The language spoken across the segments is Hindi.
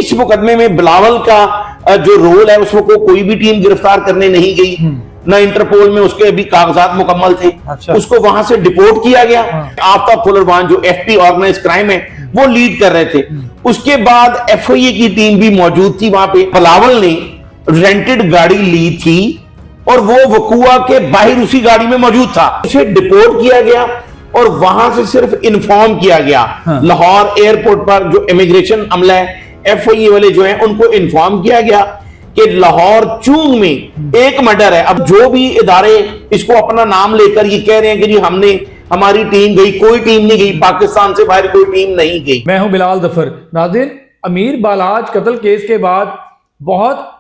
इस मुकदमे में बिलावल का जो रोल है उसमें कोई भी टीम गिरफ्तार करने नहीं गई, ना इंटरपोल में उसके अभी कागजात मुकम्मल थे। अच्छा। उसको वहां से डिपोर्ट किया गया। आफ्ताब फुलरवान जो एफपी ऑर्गेनाइज क्राइम है वो लीड कर रहे थे। उसके बाद एफआईए की टीम भी मौजूद थी वहां पे। बिलावल ने रेंटेड गाड़ी ली थी और वो वकुआ के बाहर उसी गाड़ी में मौजूद था। उसे डिपोर्ट किया गया और वहां से सिर्फ इन्फॉर्म किया गया। लाहौर एयरपोर्ट पर जो इमिग्रेशन अमला है, एफआईए वाले जो हैं, उनको इन्फॉर्म किया गया कि लाहौर चूंग में एक मर्डर है। अब जो भी इदारे इसको अपना नाम लेकर ये कह रहे हैं कि जी हमारी टीम गई, कोई टीम नहीं गई, पाकिस्तान से बाहर कोई टीम नहीं गई। मैं हूं बिलाल जफर। नाज़रीन, अमीर बालाज कत्ल केस के बाद बहुत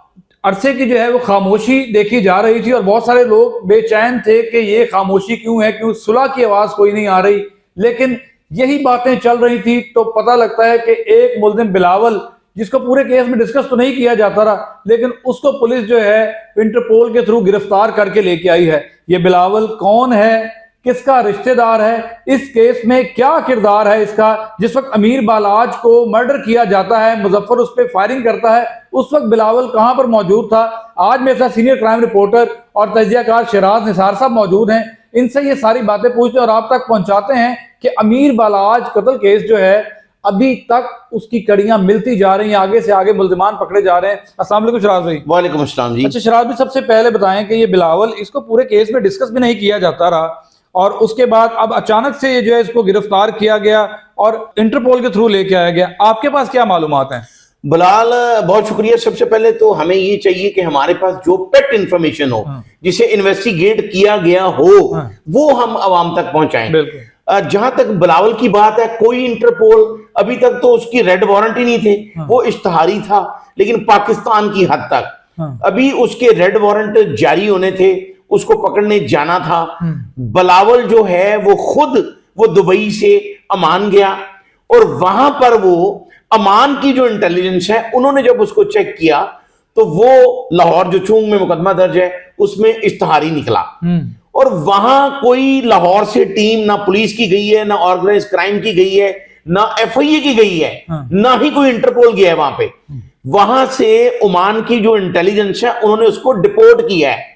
अरसे की जो है वो खामोशी देखी जा रही थी और बहुत सारे लोग बेचैन थे कि ये खामोशी क्यों है, क्यों सुलह की आवाज कोई नहीं आ रही। लेकिन यही बातें चल रही थी तो पता लगता है कि एक मुल्जिम बिलावल, जिसको पूरे केस में डिस्कस तो नहीं किया जाता रहा, लेकिन उसको पुलिस जो है इंटरपोल के थ्रू गिरफ्तार करके लेके आई है। ये बिलावल कौन है, किसका रिश्तेदार है, इस केस में क्या किरदार है इसका। जिस वक्त अमीर बालाज को मर्डर किया जाता है, मुजफ्फर उस पर फायरिंग करता है, उस वक्त बिलावल कहां पर मौजूद था। आज मेरे साथ सीनियर क्राइम रिपोर्टर और तजियाकार शराज निसार साहब मौजूद हैं। इनसे ये सारी बातें पूछते हैं और आप तक पहुंचाते हैं कि अमीर बालाज कत्ल केस जो है अभी तक उसकी कड़ियां मिलती जा रही हैं, आगे से आगे मुल्जिमान पकड़े जा रहे हैं। अस्सलाम वालेकुम शराज भाई। वालेकुम अस्सलाम जी। अच्छा शराज भाई, सबसे पहले बताएं कि ये बिलावल, इसको पूरे केस में डिस्कस भी नहीं किया जाता रहा और उसके बाद अब अचानक से ये जो है इसको गिरफ्तार किया गया और इंटरपोल के थ्रू लेके आया गया। आपके पास क्या मालूमात हैं? बिलाल, बहुत शुक्रिया। सबसे पहले तो हमें ये चाहिए कि हमारे पास जो पेट इंफॉर्मेशन हो, जिसे इन्वेस्टिगेट किया गया हो, वो हम अवाम तक पहुंचाएं। जहां तक बिलावल की बात है, कोई इंटरपोल अभी तक तो उसकी रेड वारंट ही नहीं थे, वो इश्तहारी था, लेकिन पाकिस्तान की हद तक अभी उसके रेड वारंट जारी होने थे, उसको पकड़ने जाना था। बिलावल जो है वो दुबई से अमान गया और वहां पर वो अमान की जो इंटेलिजेंस है, उन्होंने जब उसको चेक किया तो वो लाहौर जो चूंग में मुकदमा दर्ज है उसमें इश्तहारी निकला और वहां कोई लाहौर से टीम ना पुलिस की गई है, ना ऑर्गेनाइज क्राइम की गई है, ना एफआईए की गई है, ना ही कोई इंटरपोल गया है वहां पे। वहां से ओमान की जो इंटेलिजेंस है उन्होंने उसको डिपोर्ट किया है।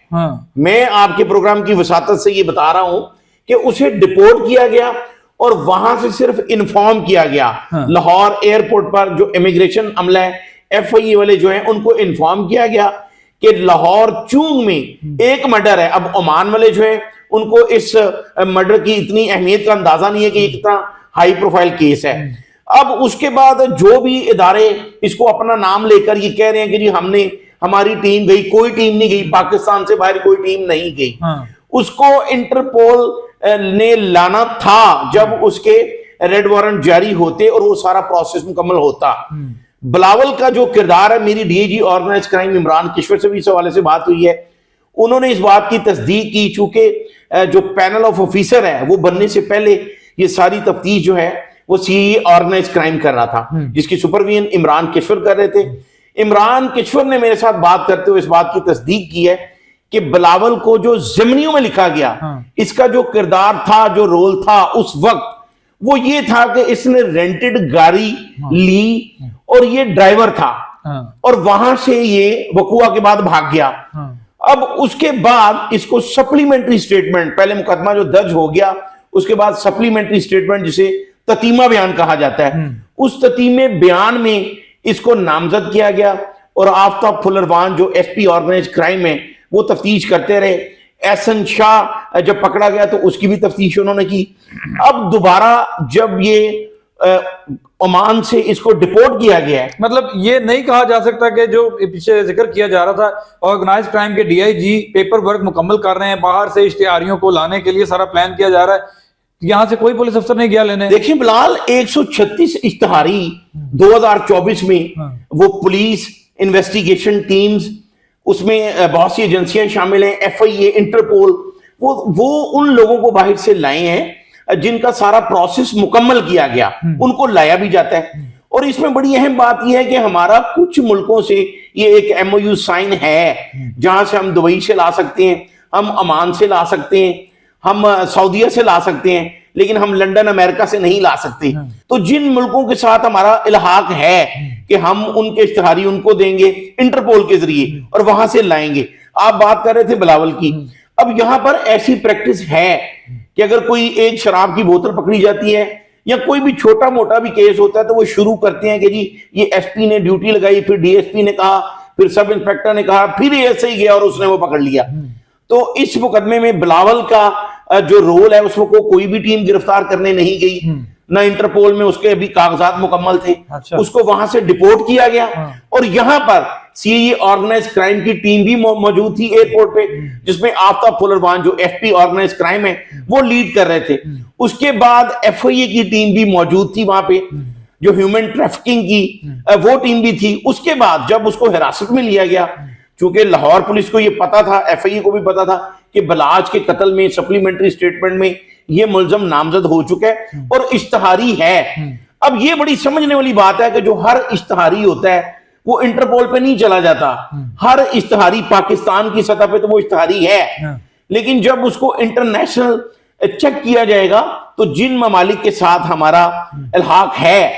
मैं आपके प्रोग्राम की वसातत से ये बता रहा हूं कि उसे डिपोर्ट किया गया और वहां से सिर्फ इन्फॉर्म किया गया। लाहौर एयरपोर्ट पर जो इमिग्रेशन अमला है, एफआईए वाले जो हैं, उनको इन्फॉर्म किया गया कि लाहौर चूंग में एक मर्डर है। अब ओमान वाले जो है उनको इस मर्डर की इतनी अहमियत का अंदाजा नहीं है कि इतना हाई प्रोफाइल केस है। अब उसके बाद जो भी इदारे इसको अपना नाम लेकर ये कह रहे हैं कि जी हमारी टीम गई, कोई टीम नहीं गई, पाकिस्तान से बाहर कोई टीम नहीं गई, उसको इंटरपोल ने लाना था जब उसके रेड वारंट जारी होते और वो सारा प्रोसेस मुकम्मल होता। बिलावल का जो किरदार है, मेरी DIG organise crime Imran Kishwar से भी इस हवाले से बात हुई है, उन्होंने इस बात की तस्दीक की, चूंकि जो पैनल ऑफ ऑफिसर है वो बनने से पहले ये सारी तफ्तीश जो है वो सीई ऑर्गेनाइज क्राइम कर रहा था, जिसकी सुपरविजन इमरान किश्वर कर रहे थे। इमरान किश्वर ने मेरे साथ बात करते हुए इस बात की तस्दीक की है कि बिलावल को जो ज़िमनियों में लिखा गया, इसका जो किरदार था, जो रोल था उस वक्त, वो ये था कि इसने रेंटेड गाड़ी ली और ये ड्राइवर था और वहां से ये वकुआ के बाद भाग गया। अब उसके बाद इसको सप्लीमेंट्री स्टेटमेंट, पहले मुकदमा जो दर्ज हो गया उसके बाद सप्लीमेंट्री स्टेटमेंट, जिसे ततीमा बयान कहा जाता है, उस ततीमे बयान में इसको नामजद किया गया और आफ्ताब फुलरवान जो एसपी ऑर्गेनाइज क्राइम है वो तफ्तीश करते रहे। एहसन शाह जब पकड़ा गया तो उसकी भी तफ्तीश उन्होंने की। अब दोबारा जब ये ओमान से इसको डिपोर्ट किया गया है, मतलब ये नहीं कहा जा सकता कि जो पीछे जिक्र किया जा रहा था ऑर्गेनाइज क्राइम के डीआईजी पेपर वर्क मुकम्मल कर रहे हैं, बाहर से इश्तिहारियों को लाने के लिए सारा प्लान किया जा रहा है, यहां से कोई पुलिस अफसर नहीं गया लेने। देखिए बिलाल, 136 इश्तिहारी 2024 में वो पुलिस इन्वेस्टिगेशन टीम्स, उसमें बहुत सी एजेंसियां शामिल हैं, एफआईए, इंटरपोल, वो उन लोगों को बाहर से लाए हैं जिनका सारा प्रोसेस मुकम्मल किया गया, उनको लाया भी जाता है। और इसमें बड़ी अहम बात यह है कि हमारा कुछ मुल्कों से ये एक एमओयू साइन है, जहां से हम दुबई से ला सकते हैं, हम अमान से ला सकते हैं, हम सऊदीया से ला सकते हैं, लेकिन हम लंदन अमेरिका से नहीं ला सकते। तो जिन मुल्कों के साथ हमारा इल्हाक है कि हम उनके इश्तिहारी उनको देंगे इंटरपोल के जरिए और वहां से लाएंगे। आप बात कर रहे थे बिलावल की, अब यहां पर ऐसी प्रैक्टिस है कि अगर कोई एक शराब की बोतल पकड़ी जाती है या कोई भी छोटा मोटा भी केस होता है तो वो शुरू करते हैं कि जी ये एसपी ने ड्यूटी लगाई, फिर डीएसपी ने कहा, फिर सब इंस्पेक्टर ने कहा, फिर एसआई गया और उसने वो पकड़ लिया। तो इस मुकदमे में बिलावल का जो रोल है उसको कोई भी टीम गिरफ्तार करने नहीं गई, ना इंटरपोल में उसके अभी कागजात मुकम्मल थे। अच्छा। उसको वहां से डिपोर्ट किया गया। और यहां पर सीआईए ऑर्गेनाइज क्राइम की टीम भी मौजूद थी एयरपोर्ट पे, जिसमें आफ्ताब फुलरवान जो एफपी ऑर्गेनाइज क्राइम है वो लीड कर रहे थे। उसके बाद एफआईए की टीम भी मौजूद थी वहां पे, जो ह्यूमन ट्रैफिकिंग की वो टीम भी थी। उसके बाद जब उसको हिरासत में लिया गया, क्योंकि लाहौर पुलिस को ये पता था, एफआईए को भी पता था कि बलाज के कत्ल में सप्लीमेंट्री स्टेटमेंट में ये मुलजम नामजद हो चुका है और इश्तिहारी है। अब ये बड़ी समझने वाली बात है कि जो हर इश्तिहारी होता है वो इंटरपोल पे नहीं चला जाता। हर इश्तिहारी पाकिस्तान की सतह पे तो वो इश्तिहारी है, लेकिन जब उसको इंटरनेशनल चेक किया जाएगा तो जिन ममालिक के साथ हमारा इल्हाक है,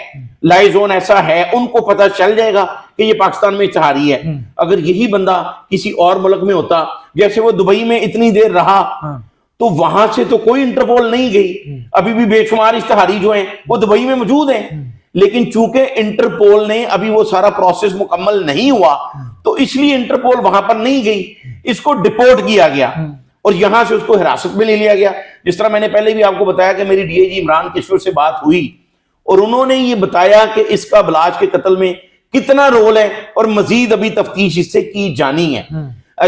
लाइजोन ऐसा है, उनको पता चल जाएगा कि ये पाकिस्तान में इश्तिहारी है। अगर यही बंदा किसी और मुल्क में होता, जैसे वो दुबई में इतनी देर रहा, तो वहां से तो कोई इंटरपोल नहीं गई, अभी भी बेशुमार इश्तिहारी जो हैं वो दुबई में मौजूद हैं। लेकिन चूंकि इंटरपोल ने अभी वो सारा प्रोसेस मुकम्मल नहीं हुआ तो इसलिए इंटरपोल वहां पर नहीं गई, इसको डिपोर्ट किया गया और यहां से उसको हिरासत में ले लिया गया। जिस तरह मैंने पहले भी आपको बताया कि मेरी डीआईजी इमरान किशोर से बात हुई और उन्होंने ये बताया कि इसका बलाज के कत्ल में कितना रोल है और मजीद अभी तफ्तीश इससे की जानी है।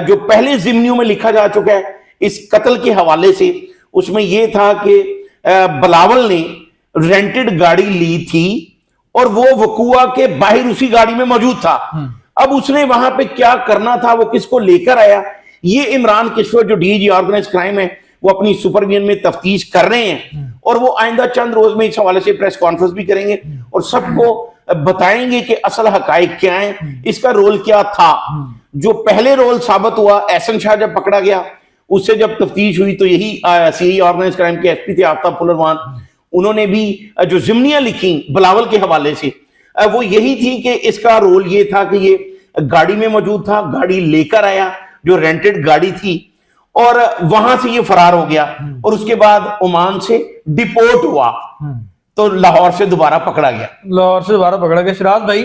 जो पहले जिम्नियों में लिखा जा चुका है इस कत्ल के हवाले से, उसमें यह था कि बिलावल ने रेंटेड गाड़ी ली थी और वो वकुआ के बाहर उसी गाड़ी में मौजूद था। अब उसने वहां पे क्या करना था, वो किसको लेकर आया, ये इमरान किशोर जो डीआईजी ऑर्गेनाइज क्राइम है वो अपनी सुपरविजन में तफ्तीश कर रहे हैं और वो आइंदा चंद रोज में इस हवाले से प्रेस कॉन्फ्रेंस भी करेंगे और सबको बताएंगे कि असल हकाइक क्या है, इसका रोल क्या था। जो पहले रोल साबित हुआ, एहसन शाह जब पकड़ा गया, उससे जब तफ्तीश हुई तो यही सीआईए ऑर्गेनाइज क्राइम के एसपी थे आफ्ताब फुलरवान, उन्होंने भी जो जिम्नियां लिखी बिलावल के हवाले से वो यही थी कि इसका रोल ये था कि ये गाड़ी में मौजूद था, गाड़ी लेकर आया जो रेंटेड गाड़ी थी और वहां से ये फरार हो गया और उसके बाद ओमान से डिपोर्ट हुआ तो लाहौर से दोबारा पकड़ा गया। लाहौर से दोबारा पकड़ा गया। सिराज भाई,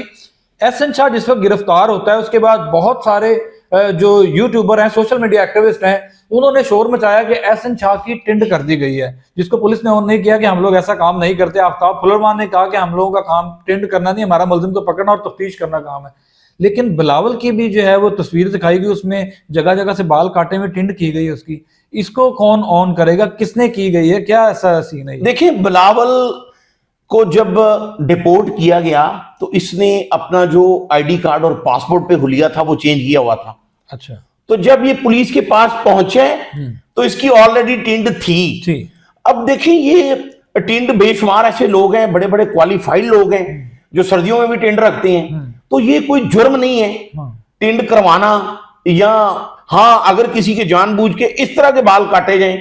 एहसन शाह जिस वक्त गिरफ्तार होता है उसके बाद बहुत सारे जो यूट्यूबर हैं, सोशल मीडिया एक्टिविस्ट हैं, उन्होंने शोर मचाया कि एहसन शाह की टिंड कर दी गई है, जिसको पुलिस ने ऑन नहीं किया कि हम लोग ऐसा काम नहीं करते। आफ्ताब फुलरवान ने कहा कि हम लोगों का काम टिंड करना नहीं, हमारा मुलजिम को पकड़ना और तफ्तीश करना काम है। लेकिन बिलावल की भी जो है वो तस्वीर दिखाई गई, उसमें जगह जगह से बाल काटे में टिंड की गई उसकी। इसको कौन ऑन करेगा, किसने की गई है, क्या ऐसा सीन है? देखिए, बिलावल को जब डिपोर्ट किया गया तो इसने अपना जो आईडी कार्ड और पासपोर्ट पे हुलिया था वो चेंज किया हुआ था। अच्छा। तो जब ये पुलिस के पास पहुंचे तो इसकी ऑलरेडी टिंड थी। अब देखिए, ये टिंड बेशुमार ऐसे लोग हैं, बड़े बड़े क्वालिफाइड लोग हैं जो सर्दियों में भी टिंड रखते हैं, तो ये कोई जुर्म नहीं है टिंड करवाना। या हाँ, अगर किसी के जानबूझ के इस तरह के बाल काटे जाएं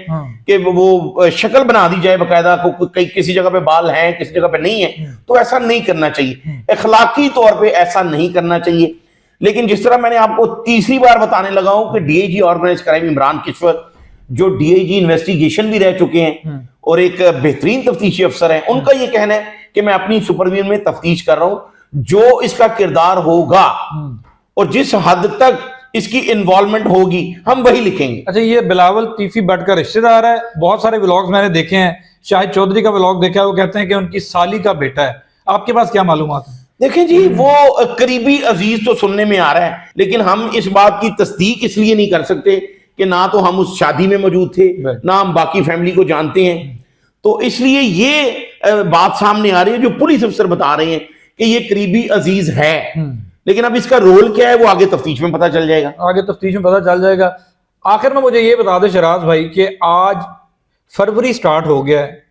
कि वो शक्ल बना दी जाए बकायदा, किसी जगह पे बाल हैं किसी जगह पे नहीं है, तो ऐसा नहीं करना चाहिए, अखलाकी तौर पे ऐसा नहीं करना चाहिए। लेकिन जिस तरह मैंने आपको तीसरी बार बताने लगा हूं कि डीआईजी ऑर्गेनाइज क्राइम इमरान किशोर जो डीआईजी इन्वेस्टिगेशन भी रह चुके हैं और एक बेहतरीन तफ्तीशी अफसर हैं, उनका ये कहना है कि मैं अपनी सुपरविजन में तफ्तीश कर रहा हूं, जो इसका किरदार होगा और जिस हद तक इसकी इन्वॉल्वमेंट होगी हम वही लिखेंगे। अच्छा, ये बिलावल तीफी भट्ट का रिश्तेदार है। बहुत सारे व्लॉग्स मैंने देखे हैं, शाहिद चौधरी का व्लॉग देखा है, वो कहते हैं कि उनकी साली का बेटा है। आपके पास क्या मालूमात है? देखें जी, वो करीबी अजीज तो सुनने में आ रहा है, लेकिन हम इस बात की तस्दीक इसलिए नहीं कर सकते कि ना तो हम उस शादी में मौजूद थे, ना हम बाकी फैमिली को जानते हैं, तो इसलिए ये बात सामने आ रही है जो पुलिस अफसर बता रहे हैं कि ये करीबी अजीज है। लेकिन अब इसका रोल क्या है वो आगे तफ्तीश में पता चल जाएगा। आगे तफ्तीश में पता चल जाएगा। आखिर में मुझे ये बता दे शराज भाई कि आज फरवरी स्टार्ट हो गया है,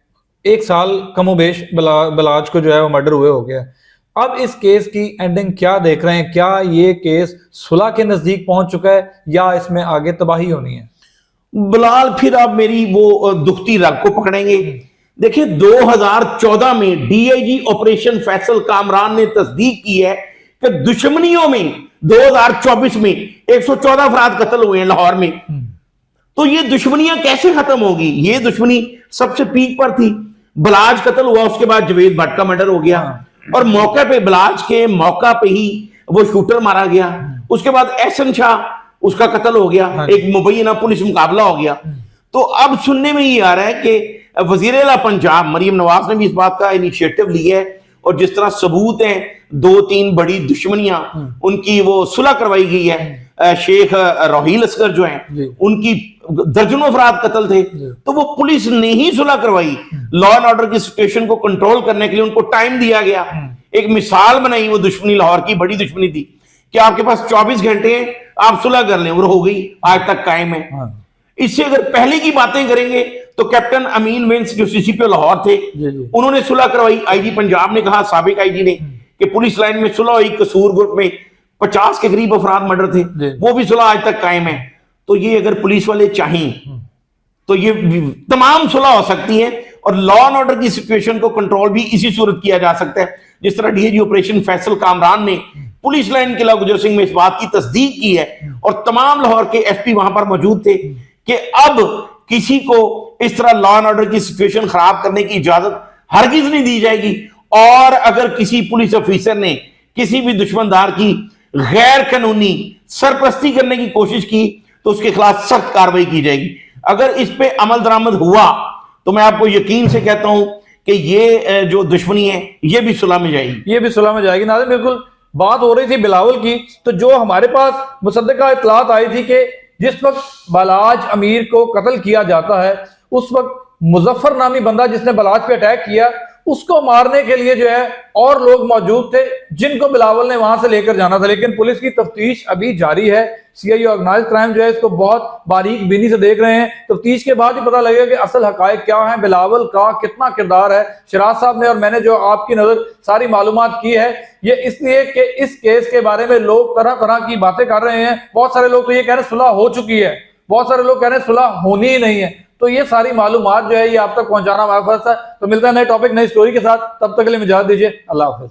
1 साल कमोबेश बलाज को जो है वो मर्डर हुए हो गया है। अब इस केस की एंडिंग क्या देख रहे हैं? क्या ये केस सुलह के नजदीक पहुंच चुका है या इसमें आगे तबाही होनी है? बिलाल फिर आप मेरी वो दुखती रग को पकड़ेंगे। देखिए 2014 में डीआईजी ऑपरेशन फैसल कामरान ने तस्दीक की है कि दुश्मनियों में 2024 में 114 अफराद कत्ल हुए हैं लाहौर में। तो ये दुश्मनियां कैसे खत्म होगी? ये दुश्मनी सबसे पीक पर थी। बलाज कत्ल हुआ, उसके बाद जवेद भट्ट का मर्डर हो गया और मौके पे बलाज के मौका पे ही वो शूटर मारा गया। उसके बाद एहसन शाह उसका कत्ल हो गया, एक मुबैना पुलिस मुकाबला हो गया। तो अब सुनने में ये आ रहा है कि वजीर आला पंजाब मरियम नवाज ने भी इस बात का इनिशिएटिव लिया है और जिस तरह सबूत हैं 2-3 बड़ी दुश्मनियां उनकी वो सुलह करवाई गई है। शेख रोहील असगर जो हैं उनकी दर्जनों अफराद कत्ल थे, तो वो पुलिस ने ही सुलह करवाई। लॉ एंड ऑर्डर की सिचुएशन को कंट्रोल करने के लिए उनको टाइम दिया गया, एक मिसाल बनाई। वो दुश्मनी लाहौर की बड़ी दुश्मनी थी कि आपके पास 24 घंटे हैं, आप सुलह कर लें, और हो गई, आज तक कायम है। इससे अगर पहले की बातें करेंगे तो कैप्टन अमीन विंस जो सीसीपी लाहौर थे उन्होंने सुलह करवाई। आईजी पंजाब ने कहा, साबिक आईजी ने, कि पुलिस लाइन में सुलह हुई। कसूर ग्रुप में 50 के करीब अफराद मर्डर थे, वो भी सुलह आज तक कायम है। तो ये अगर पुलिस वाले चाहें तो ये तमाम सुलह हो सकती है और लॉ एंड ऑर्डर की सिचुएशन को कंट्रोल भी इसी सूरत किया जा सकता है जिस तरह डीआईजी ऑपरेशन फैसल कामरान ने पुलिस लाइन किला गुजर सिंह में इस बात की तस्दीक की है और तमाम लाहौर के एसपी वहां पर मौजूद थे कि अब किसी को इस तरह लॉ एंड ऑर्डर की सिचुएशन खराब करने की इजाजत हरगिज नहीं दी जाएगी। और अगर किसी पुलिस ऑफिसर ने किसी भी दुश्मनदार की गैर कानूनी सरपरस्ती करने की कोशिश की तो उसके खिलाफ सख्त कार्रवाई की जाएगी। अगर इस पे अमल दरामद हुआ तो मैं आपको यकीन से कहता हूं कि ये जो दुश्मनी है ये भी सुलह में जाएगी, ये भी सुलह में जाएगी। नाज़रीन, बिल्कुल बात हो रही थी बिलावल की, तो जो हमारे पास मुसद्दका इत्तलात आई थी कि जिस वक्त बलाज अमीर को कत्ल किया जाता है उस वक्त मुजफ्फर नामी बंदा जिसने बलाज पे अटैक किया उसको मारने के लिए जो है और लोग मौजूद थे जिनको बिलावल ने वहां से लेकर जाना था। लेकिन पुलिस की तफ्तीश अभी जारी है। सीआईए ऑर्गेनाइज क्राइम जो है इसको बहुत बारीक बीनी से देख रहे हैं। तफ्तीश के बाद ही पता लगेगा कि असल हकायक क्या है, बिलावल का कितना किरदार है। शराज साहब ने और मैंने जो आपकी नजर सारी मालूमात की है ये इसलिए कि इस केस के बारे में लोग तरह तरह की बातें कर रहे हैं। बहुत सारे लोग तो ये कह रहे हैं सुलह हो चुकी है, बहुत सारे लोग कह रहे हैं सुलह होनी ही नहीं है। तो ये सारी मालूमात जो है ये आप तक पहुंचाना हमारा फर्ज है। तो मिलता है नए टॉपिक नई स्टोरी के साथ, तब तक के लिए इजाजत दीजिए। अल्लाह हाफिज।